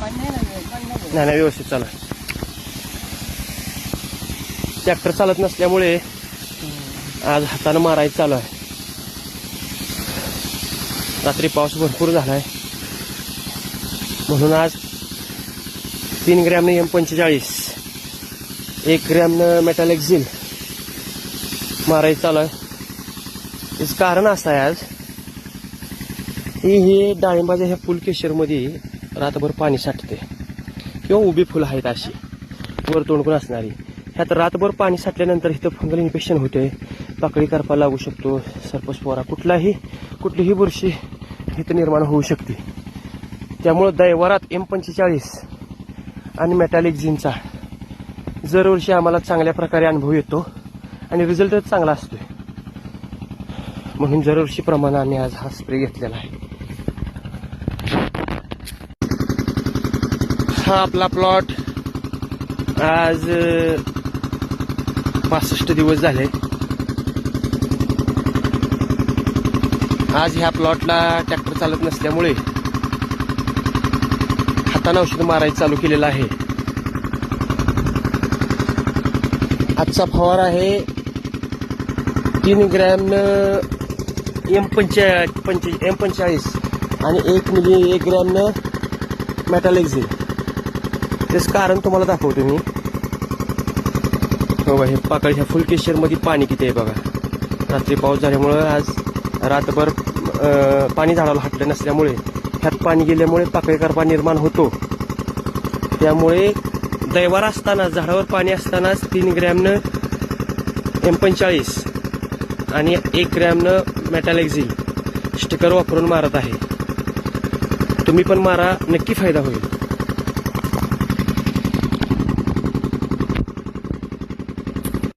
नाही नाही व्यवस्थित चालू आहे. ट्रॅक्टर चालत नसल्यामुळे आज हातानं मारायचं चालू आहे. रात्री पाऊस भरपूर झालाय म्हणून आज 3 ग्रॅमने M45, 1 ग्रॅमनं मेटॅलेक्झिल मारायचं चालू आहे. त्याचं कारण असं आहे आज हे डाळिंबाच्या ह्या फुल केशरमध्ये रातभर पाणी साठते किंवा उभी फुलं आहेत अशी वर तोंडकून असणारी. ह्यात रातभर पाणी साठल्यानंतर इथं फंगल इन्फेक्शन होते, पाकळी करपा लागू शकतो, सरपस्पोरा कुठलीही बुरशी इथं निर्माण होऊ शकते. त्यामुळं दैवरात M45 आणि मेटॅलेक्झिनचा दरवर्षी आम्हाला चांगल्या प्रकारे अनुभव येतो आणि रिझल्टच चांगला असतोय. म्हणून दरवर्षीप्रमाणे आम्ही आज हा स्प्रे घेतलेला आहे. हा आपला प्लॉट आज 65 दिवस झाले. आज ह्या प्लॉटला ट्रॅक्टर चालत नसल्यामुळे हातानं औषध मारायचं चालू केलेलं आहे. आजचा फवारा आहे 3 ग्रॅमनं M45 आणि 1 ग्रॅमनं मेटॅलेक्झिल. त्याचं कारण तुम्हाला दाखवतो मी. बघा हे पाकळी ह्या फुल केशरमध्ये पाणी किती आहे बघा. रात्री पाऊस झाल्यामुळं आज रातभर पाणी झाडाला हटलं नसल्यामुळे ह्यात पाणी गेल्यामुळे पाकळी करपा निर्माण होतो. त्यामुळे दैवार असताना झाडावर पाणी असतानाच 3 ग्रॅमनं M45 आणि 1 ग्रॅमनं मेटॅलेक्झिल स्टिकर वापरून मारत आहे. तुम्ही पण मारा, नक्की फायदा होईल.